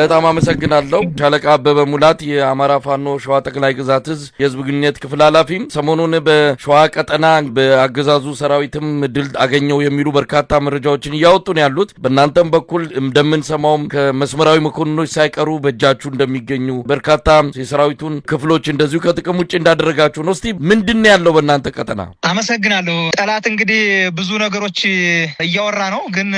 በጣም አመሰግናለሁ። ሻለቃ አበበ ሙላት የአማራ ፋኖ ሸዋ ጠቅላይ ግዛት እዝ የህዝብ ግንኙነት ክፍል ኃላፊም ሰሞኑን በሸዋ ቀጠና በአገዛዙ ሰራዊትም ድል አገኘው የሚሉ በርካታ መረጃዎችን እያወጡ ነው ያሉት። በእናንተም በኩል እንደምንሰማውም ከመስመራዊ መኮንኖች ሳይቀሩ በእጃችሁ እንደሚገኙ በርካታ የሰራዊቱን ክፍሎች እንደዚሁ ከጥቅም ውጭ እንዳደረጋችሁ ነው። እስቲ ምንድነው ያለው በእናንተ ቀጠና? አመሰግናለሁ። ጠላት እንግዲህ ብዙ ነገሮች እያወራ ነው፣ ግን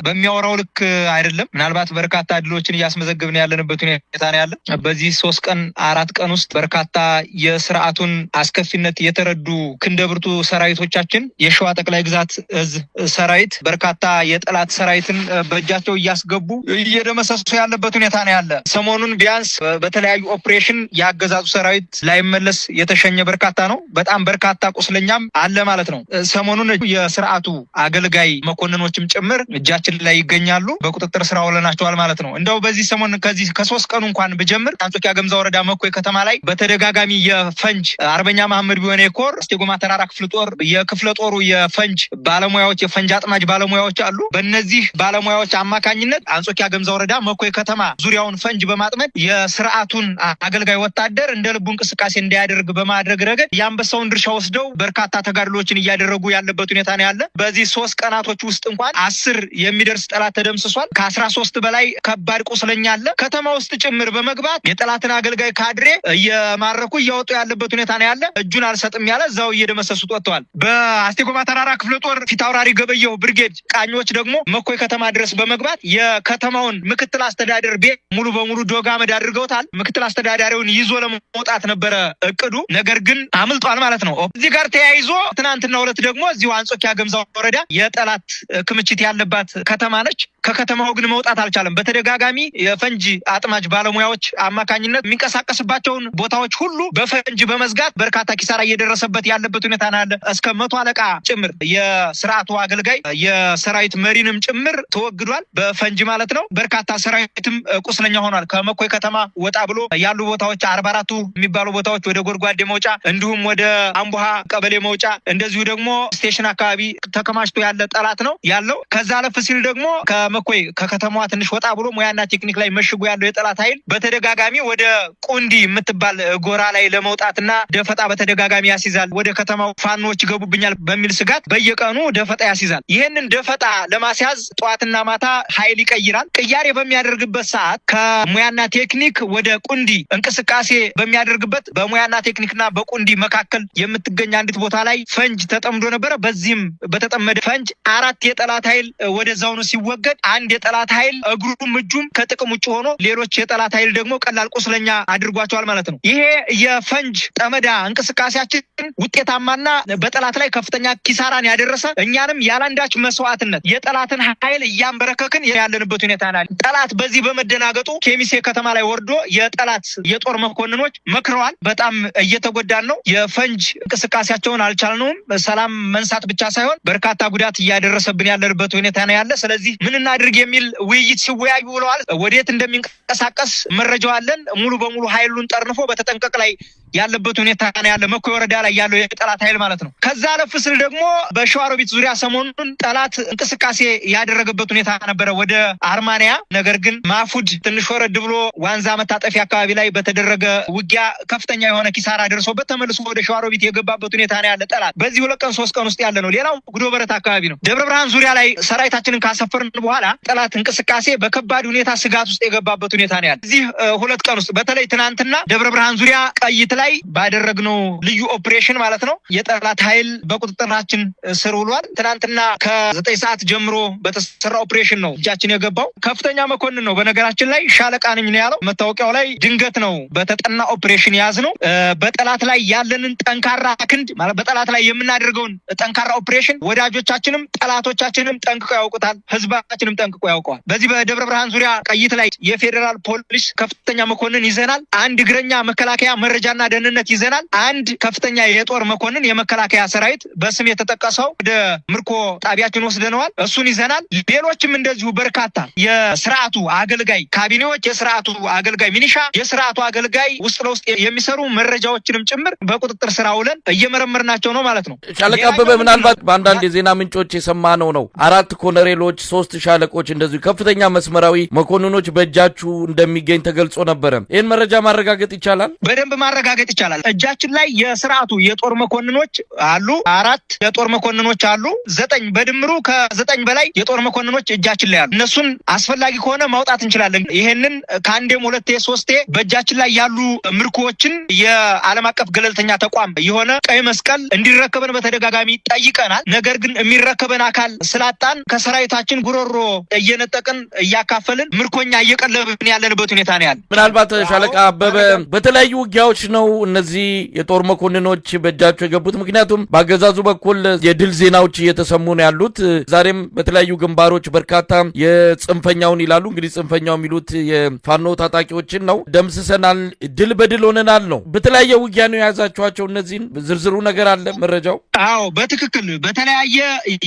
በሚያወራው ልክ አይደለም። ምናልባት በርካታ ድሎችን እያስመዘገብን ያለንበት ሁኔታ ነው ያለ። በዚህ 3 ቀን 4 ቀን ውስጥ በርካታ የስርዓቱን አስከፊነት የተረዱ ክንደብርቱ ሰራዊቶቻችን የሸዋ ጠቅላይ ግዛት እዝ ሰራዊት በርካታ የጠላት ሰራዊትን በእጃቸው እያስገቡ እየደመሰሱ ያለበት ሁኔታ ነው ያለ። ሰሞኑን ቢያንስ በተለያዩ ኦፕሬሽን ያገዛዙ ሰራዊት ላይመለስ የተሸኘ በርካታ ነው። በጣም በርካታ ቁስለኛም አለ ማለት ነው። ሰሞኑን የስርዓቱ አገልጋይ መኮንኖችም ጭምር እጃችን ላይ ይገኛሉ። በቁጥጥር ስር አውለናቸዋል ማለት ነው። እንደው በዚህ ሰሞን ከዚህ ከ3 ቀኑ እንኳን ብጀምር አንጾኪያ ገምዛ ወረዳ መኮይ ከተማ ላይ በተደጋጋሚ የፈንጅ አርበኛ መሐመድ ቢሆነ ኮር እስቴጎማ ተራራ ክፍለ ጦር የክፍለ ጦሩ የፈንጅ ባለሙያዎች የፈንጅ አጥማጅ ባለሙያዎች አሉ። በእነዚህ ባለሙያዎች አማካኝነት አንጾኪያ ገምዛ ወረዳ መኮይ ከተማ ዙሪያውን ፈንጅ በማጥመድ የስርዓቱን አገልጋይ ወታደር እንደ ልቡ እንቅስቃሴ እንዲያደርግ በማድረግ ረገድ የአንበሳውን ድርሻ ወስደው በርካታ ተጋድሎችን እያደረጉ ያለበት ሁኔታ ነው ያለ። በዚህ 3 ቀናቶች ውስጥ እንኳን 10 የሚደርስ ጠላት ተደምስሷል። ከ13 በላይ ከባድ ቁስለኛ አለ። ከተማ ውስጥ ጭምር በመግባት የጠላትን አገልጋይ ካድሬ እየማረኩ እያወጡ ያለበት ሁኔታ ነው ያለ። እጁን አልሰጥም ያለ እዛው እየደመሰሱት ወጥተዋል። በአስቴጎማ ተራራ ክፍለ ጦር ፊታውራሪ ገበየሁ ብርጌድ ቃኞች ደግሞ መኮይ ከተማ ድረስ በመግባት የከተማውን ምክትል አስተዳደር ቤት ሙሉ በሙሉ ዶጋመድ አድርገውታል። ምክትል አስተዳዳሪውን ይዞ ለመውጣት ነበረ እቅዱ፣ ነገር ግን አምልጧል ማለት ነው። እዚህ ጋር ተያይዞ ትናንትና ሁለት ደግሞ እዚሁ አንጾኪያ ገምዛ ወረዳ የጠላት ክምችት ያለባት ከተማ ነች። ከከተማው ግን መውጣት አልቻለም። በተደጋጋሚ የፈንጅ አጥማጅ ባለሙያዎች አማካኝነት የሚንቀሳቀስባቸውን ቦታዎች ሁሉ በፈንጅ በመዝጋት በርካታ ኪሳራ እየደረሰበት ያለበት ሁኔታ ነው ያለ። እስከ 100 አለቃ ጭምር የስርዓቱ አገልጋይ የሰራዊት መሪንም ጭምር ተወግዷል፣ በፈንጅ ማለት ነው። በርካታ ሰራዊትም ቁስለኛ ሆኗል። ከመኮይ ከተማ ወጣ ብሎ ያሉ ቦታዎች 44ቱ የሚባሉ ቦታዎች ወደ ጎርጓዴ መውጫ እንዲሁም ወደ አምቡሃ ቀበሌ መውጫ እንደዚሁ ደግሞ ስቴሽን አካባቢ ተከማችቶ ያለ ጠላት ነው ያለው። ከዛ አለፍ ሲል ደግሞ ከመኮይ ከከተማዋ ትንሽ ወጣ ብሎ ሙያና ቴክኒክ ላይ መሽጎ ያለው የጠላት ኃይል በተደጋጋሚ ወደ ቁንዲ የምትባል ጎራ ላይ ለመውጣትና ደፈጣ በተደጋጋሚ ያስይዛል። ወደ ከተማው ፋኖች ይገቡብኛል በሚል ስጋት በየቀኑ ደፈጣ ያስይዛል። ይሄንን ደፈጣ ለማስያዝ ጠዋትና ማታ ኃይል ይቀይራል። ቅያሬ በሚያደርግበት ሰዓት ከሙያና ቴክኒክ ወደ ቁንዲ እንቅስቃሴ በሚያደርግበት በሙያና ቴክኒክና በቁንዲ መካከል የምትገኝ አንዲት ቦታ ላይ ፈንጅ ተጠምዶ ነበረ። በዚህም በተጠመደ ፈንጅ 4 የጠላት ኃይል ወደዛውኑ ሲወገድ አንድ የጠላት ኃይል እግሩም እጁም ከጥቅም ውጭ ሆኖ ሌሎች የጠላት ኃይል ደግሞ ቀላል ቁስለኛ አድርጓቸዋል ማለት ነው። ይሄ የፈንጅ ጠመዳ እንቅስቃሴያችን ውጤታማና በጠላት ላይ ከፍተኛ ኪሳራን ያደረሰ እኛንም ያላንዳች መስዋዕትነት የጠላትን ኃይል እያንበረከክን ያለንበት ሁኔታ ነው። ጠላት በዚህ በመደናገጡ ኬሚሴ ከተማ ላይ ወርዶ የጠላት የጦር መኮንኖች መክረዋል። በጣም እየተጎዳን ነው። የፈንጅ እንቅስቃሴያቸውን አልቻልነውም። ሰላም መንሳት ብቻ ሳይሆን በርካታ ጉዳት እያደረሰብን ያለንበት ሁኔታ ነው ያለ። ስለዚህ ምን እናድርግ የሚል ውይይት ሲወያዩ ብለዋል። ወዴት እንደሚንቀሳቀስ መረጃው አለን። ሙሉ በሙሉ ኃይሉን ጠርንፎ በተጠንቀቅ ላይ ያለበት ሁኔታ ነው ያለ መኮይ ወረዳ ላይ ያለው የጠላት ኃይል ማለት ነው። ከዛ አለፍ ሲል ደግሞ በሸዋሮቢት ዙሪያ ሰሞኑን ጠላት እንቅስቃሴ ያደረገበት ሁኔታ ነበረ ወደ አርማንያ። ነገር ግን ማፉድ ትንሽ ወረድ ብሎ ዋንዛ መታጠፊያ አካባቢ ላይ በተደረገ ውጊያ ከፍተኛ የሆነ ኪሳራ ደርሶበት ተመልሶ ወደ ሸዋሮቢት የገባበት ሁኔታ ነው ያለ ጠላት። በዚህ 2 ቀን 3 ቀን ውስጥ ያለ ነው። ሌላው ጉዶ በረት አካባቢ ነው። ደብረ ብርሃን ዙሪያ ላይ ሰራዊታችንን ካሰፈርን በኋላ ጠላት እንቅስቃሴ በከባድ ሁኔታ ስጋት ውስጥ የገባበት ሁኔታ ነው ያለ። እዚህ 2 ቀን ውስጥ በተለይ ትናንትና ደብረ ብርሃን ዙሪያ ቀይት ላይ ባደረግነው ልዩ ኦፕሬሽን ማለት ነው የጠላት ኃይል በቁጥጥራችን ስር ውሏል። ትናንትና ከ9 ሰዓት ጀምሮ በተሰራ ኦፕሬሽን ነው እጃችን የገባው። ከፍተኛ መኮንን ነው በነገራችን ላይ ሻለቃ ነኝ ነው ያለው። መታወቂያው ላይ ድንገት ነው በተጠና ኦፕሬሽን ያዝ ነው። በጠላት ላይ ያለንን ጠንካራ ክንድ ማለት በጠላት ላይ የምናደርገውን ጠንካራ ኦፕሬሽን ወዳጆቻችንም ጠላቶቻችንም ጠንቅቀው ያውቁታል። ህዝባችንም ጠንቅቆ ያውቀዋል። በዚህ በደብረ ብርሃን ዙሪያ ቀይት ላይ የፌዴራል ፖሊስ ከፍተኛ መኮንን ይዘናል። አንድ እግረኛ መከላከያ መረጃና ደህንነት ይዘናል። አንድ ከፍተኛ የጦር መኮንን የመከላከያ ሰራዊት በስም የተጠቀሰው ወደ ምርኮ ጣቢያችን ወስደነዋል። እሱን ይዘናል። ሌሎችም እንደዚሁ በርካታ የስርዓቱ አገልጋይ ካቢኔዎች፣ የስርዓቱ አገልጋይ ሚኒሻ፣ የስርዓቱ አገልጋይ ውስጥ ለውስጥ የሚሰሩ መረጃዎችንም ጭምር በቁጥጥር ስር አውለን እየመረመርናቸው ነው ማለት ነው። ሻለቃ አበበ ምናልባት በአንዳንድ የዜና ምንጮች የሰማነው ነው 4 ኮሎኔሎች 3 ሻለቆች እንደዚሁ ከፍተኛ መስመራዊ መኮንኖች በእጃችሁ እንደሚገኝ ተገልጾ ነበረ። ይህን መረጃ ማረጋገጥ ይቻላል? በደንብ ማረጋገጥ ይቻላል። እጃችን ላይ የስርዓቱ የጦር መኮንኖች አሉ። 4 የጦር መኮንኖች አሉ። 9 በድምሩ ከ9 በላይ የጦር መኮንኖች እጃችን ላይ አሉ። እነሱን አስፈላጊ ከሆነ ማውጣት እንችላለን። ይሄንን ከአንዴም 2 3 በእጃችን ላይ ያሉ ምርኮዎችን የዓለም አቀፍ ገለልተኛ ተቋም የሆነ ቀይ መስቀል እንዲረከበን በተደጋጋሚ ጠይቀናል። ነገር ግን የሚረከበን አካል ስላጣን ከሰራዊታችን ጉሮሮ እየነጠቅን እያካፈልን ምርኮኛ እየቀለብን ያለንበት ሁኔታ ነው ያለ። ምናልባት ሻለቃ አበበ በተለያዩ ውጊያዎች ነው እነዚህ የጦር መኮንኖች በእጃቸው የገቡት? ምክንያቱም በአገዛዙ በኩል የድል ዜናዎች እየተሰሙ ነው ያሉት። ዛሬም በተለያዩ ግንባሮች በርካታ የጽንፈኛውን ይላሉ እንግዲህ ጽንፈኛው የሚሉት የፋኖ ታጣቂዎችን ነው ደምስሰናል፣ ድል በድል ሆነናል ነው። በተለያየ ውጊያ ነው የያዛቸዋቸው። እነዚህን ዝርዝሩ ነገር አለ መረጃው? አዎ በትክክል በተለያየ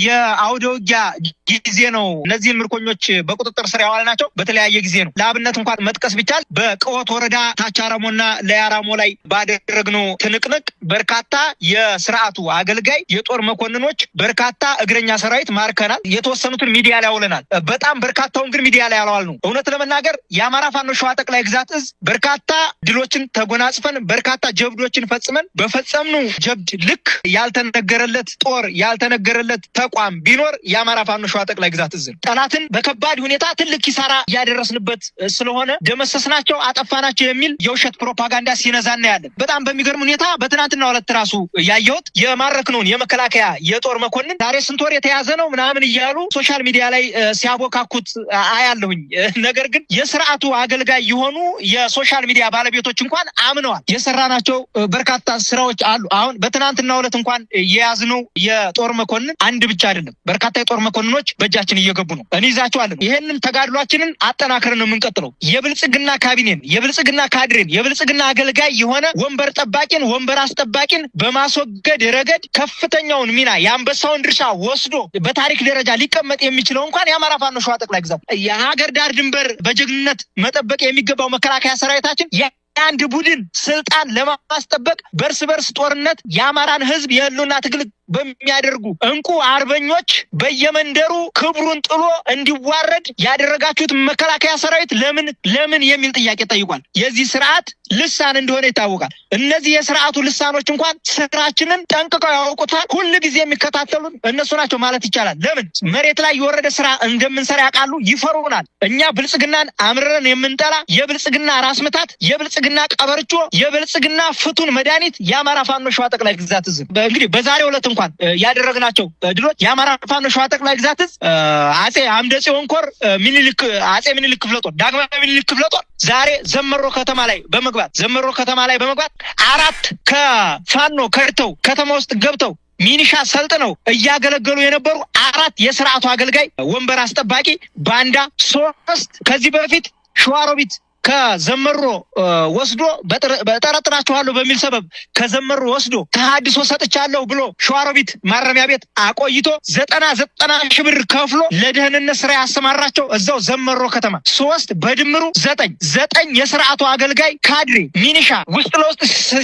የአውደ ውጊያ ጊዜ ነው እነዚህን ምርኮኞች በቁጥጥር ስር ያዋልናቸው። በተለያየ ጊዜ ነው። ለአብነት እንኳን መጥቀስ ቢቻል በቀወት ወረዳ ታች አረሞና ለያራሞ ላይ ባደረግነው ትንቅንቅ በርካታ የስርዓቱ አገልጋይ የጦር መኮንኖች፣ በርካታ እግረኛ ሰራዊት ማርከናል። የተወሰኑትን ሚዲያ ላይ አውለናል። በጣም በርካታውን ግን ሚዲያ ላይ አላዋል ነው። እውነት ለመናገር የአማራ ፋኖ ሸዋ ጠቅላይ ግዛት እዝ በርካታ ድሎችን ተጎናጽፈን በርካታ ጀብዶችን ፈጽመን በፈጸምነው ጀብድ ልክ ያልተነገረለት ጦር ያልተነገረለት ተቋም ቢኖር የአማራ ፋኖ ሸዋ ጠቅላይ ግዛት እዝ ነው። ጠላትን በከባድ ሁኔታ ትልቅ ኪሳራ እያደረስንበት ስለሆነ ደመሰስናቸው፣ አጠፋናቸው የሚል የውሸት ፕሮፓጋንዳ ሲነዛና ያለን። በጣም በሚገርም ሁኔታ በትናንትናው ዕለት ራሱ ያየሁት የማረክነውን የመከላከያ የጦር መኮንን ዛሬ ስንት ወር የተያዘ ነው ምናምን እያሉ ሶሻል ሚዲያ ላይ ሲያቦካኩት አያለሁኝ። ነገር ግን የስርዓቱ አገልጋይ የሆኑ የሶሻል ሚዲያ ባለቤቶች እንኳን አምነዋል። የሰራናቸው በርካታ ስራዎች አሉ። አሁን በትናንትናው ዕለት እንኳን የያዝነው የጦር መኮንን አንድ ብቻ አይደለም፣ በርካታ የጦር መኮንኖች በእጃችን እየገቡ ነው። እንይዛቸዋለን። ይሄንን ተጋድሏችንን አጠናክረን ነው የምንቀጥለው። የብልጽግና ካቢኔን፣ የብልጽግና ካድሬን፣ የብልጽግና አገልጋይ የሆነ ወንበር ጠባቂን፣ ወንበር አስጠባቂን በማስወገድ ረገድ ከፍተኛውን ሚና የአንበሳውን ድርሻ ወስዶ በታሪክ ደረጃ ሊቀመጥ የሚችለው እንኳን የአማራ ፋኖ ሸዋ ጠቅላይ ግዛት የሀገር ዳር ድንበር በጀግንነት መጠበቅ የሚገባው መከላከያ ሰራዊታችን አንድ ቡድን ስልጣን ለማስጠበቅ በርስ በርስ ጦርነት የአማራን ህዝብ የህልውና ትግል በሚያደርጉ እንቁ አርበኞች በየመንደሩ ክብሩን ጥሎ እንዲዋረድ ያደረጋችሁት መከላከያ ሰራዊት ለምን የሚል ጥያቄ ጠይቋል። የዚህ ስርዓት ልሳን እንደሆነ ይታወቃል። እነዚህ የስርዓቱ ልሳኖች እንኳን ስራችንን ጠንቅቀው ያውቁታል። ሁሉ ጊዜ የሚከታተሉን እነሱ ናቸው ማለት ይቻላል። ለምን መሬት ላይ የወረደ ስራ እንደምንሰራ ያውቃሉ፣ ይፈሩናል። እኛ ብልጽግናን አምረን የምንጠላ የብልጽግና ራስ ምታት፣ የብልጽግና ቀበርቾ፣ የብልጽግና ፍቱን መድኃኒት የአማራ ፋኖ ሸዋ ጠቅላይ ግዛት እዝ እንግዲህ በዛሬው ዕለት እንኳን ያደረግናቸው ድሎች የአማራ ፋኖ ሸዋ ጠቅላይ ግዛት እዝ አጼ አምደ ጽዮን ኮር አጼ ምኒልክ ክፍለ ጦር ዳግማዊ ምኒልክ ክፍለ ጦር ዛሬ ዘመሮ ከተማ ላይ በመግባት 4 ከፋኖ ከድተው ከተማ ውስጥ ገብተው ሚኒሻ ሰልጥነው እያገለገሉ የነበሩ 4 የስርዓቱ አገልጋይ ወንበር አስጠባቂ ባንዳ 3 ከዚህ በፊት ሸዋሮቢት ከዘመሮ ወስዶ በጠረጥራችኋለሁ በሚል ሰበብ ከዘመሮ ወስዶ ተሐድሶ ሰጥቻለሁ ብሎ ሸዋሮቢት ማረሚያ ቤት አቆይቶ 90 ሺህ ብር ከፍሎ ለደህንነት ስራ ያሰማራቸው እዛው ዘመሮ ከተማ 3 በድምሩ 9 የስርዓቱ አገልጋይ ካድሬ ሚኒሻ ውስጥ ለውስጥ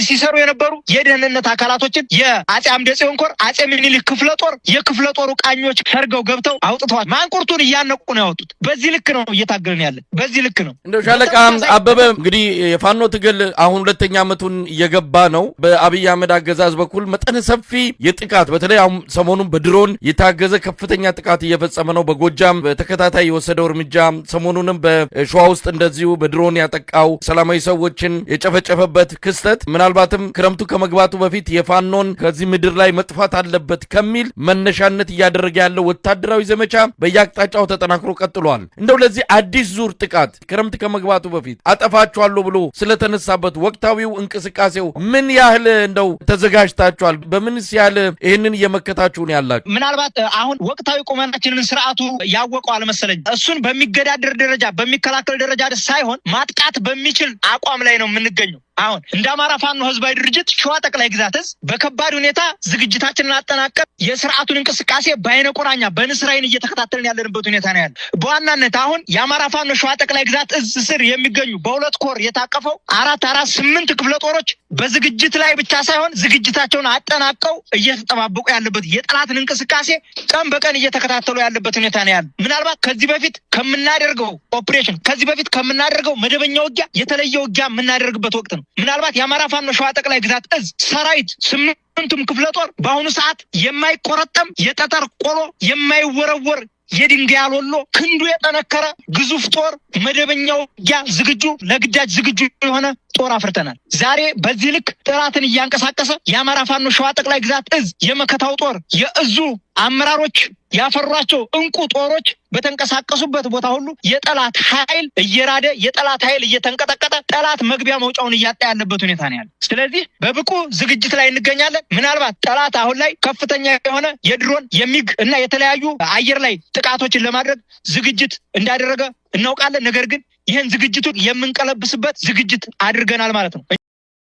ሲሰሩ የነበሩ የደህንነት አካላቶችን የአጼ አምደ ጽዮን ኮር አጼ ምኒልክ ክፍለ ጦር የክፍለ ጦሩ ቃኞች ሰርገው ገብተው አውጥተዋል። ማንቁርቱን እያነቁ ነው ያወጡት። በዚህ ልክ ነው እየታገልን ያለን። በዚህ ልክ ነው እንደው ሻለቃ አበበ እንግዲህ የፋኖ ትግል አሁን 2ኛ ዓመቱን እየገባ ነው። በአብይ አህመድ አገዛዝ በኩል መጠነ ሰፊ የጥቃት በተለይ አሁን ሰሞኑን በድሮን የታገዘ ከፍተኛ ጥቃት እየፈጸመ ነው። በጎጃም በተከታታይ የወሰደው እርምጃ፣ ሰሞኑንም በሸዋ ውስጥ እንደዚሁ በድሮን ያጠቃው ሰላማዊ ሰዎችን የጨፈጨፈበት ክስተት ምናልባትም ክረምቱ ከመግባቱ በፊት የፋኖን ከዚህ ምድር ላይ መጥፋት አለበት ከሚል መነሻነት እያደረገ ያለው ወታደራዊ ዘመቻ በየአቅጣጫው ተጠናክሮ ቀጥሏል። እንደው ለዚህ አዲስ ዙር ጥቃት ክረምት ከመግባቱ በፊት አጠፋችኋለሁ ብሎ ስለተነሳበት ወቅታዊው እንቅስቃሴው ምን ያህል እንደው ተዘጋጅታችኋል? በምንስ ያህል ይህንን እየመከታችሁ ነው ያላችሁ? ምናልባት አሁን ወቅታዊ ቁመናችንን ስርዓቱ ያወቀው አልመሰለኝ። እሱን በሚገዳደር ደረጃ በሚከላከል ደረጃ ሳይሆን ማጥቃት በሚችል አቋም ላይ ነው የምንገኘው። አሁን እንደ አማራ ፋኖ ህዝባዊ ድርጅት ሸዋ ጠቅላይ ግዛት እዝ በከባድ ሁኔታ ዝግጅታችንን አጠናቀን የሥርዓቱን እንቅስቃሴ በአይነ ቁራኛ በንስር አይን እየተከታተልን ያለንበት ሁኔታ ነው ያለው። በዋናነት አሁን የአማራ ፋኖ ሸዋ ጠቅላይ ግዛት እዝ ስር የሚገኙ በሁለት ኮር የታቀፈው 8 ክፍለ ጦሮች በዝግጅት ላይ ብቻ ሳይሆን ዝግጅታቸውን አጠናቀው እየተጠባበቁ ያለበት የጠላትን እንቅስቃሴ ቀን በቀን እየተከታተሉ ያለበት ሁኔታ ነው ያለው። ምናልባት ከዚህ በፊት ከምናደርገው ኦፕሬሽን ከዚህ በፊት ከምናደርገው መደበኛ ውጊያ የተለየ ውጊያ የምናደርግበት ወቅት ነው። ምናልባት የአማራ ፋኖ ሸዋ ጠቅላይ ግዛት እዝ ሰራዊት 8ቱም ክፍለ ጦር በአሁኑ ሰዓት የማይቆረጠም የጠጠር ቆሎ የማይወረወር የድንጋይ አልወሎ ክንዱ የጠነከረ ግዙፍ ጦር መደበኛው ውጊያ ዝግጁ ለግዳጅ ዝግጁ የሆነ ጦር አፍርተናል። ዛሬ በዚህ ልክ ጥራትን እያንቀሳቀሰ የአማራ ፋኖ ሸዋ ጠቅላይ ግዛት እዝ የመከታው ጦር የእዙ አመራሮች ያፈሯቸው እንቁ ጦሮች በተንቀሳቀሱበት ቦታ ሁሉ የጠላት ኃይል እየራደ የጠላት ኃይል እየተንቀጠቀጠ ጠላት መግቢያ መውጫውን እያጣ ያለበት ሁኔታ ነው ያለው። ስለዚህ በብቁ ዝግጅት ላይ እንገኛለን። ምናልባት ጠላት አሁን ላይ ከፍተኛ የሆነ የድሮን የሚግ እና የተለያዩ አየር ላይ ጥቃቶችን ለማድረግ ዝግጅት እንዳደረገ እናውቃለን። ነገር ግን ይህን ዝግጅቱን የምንቀለብስበት ዝግጅት አድርገናል ማለት ነው።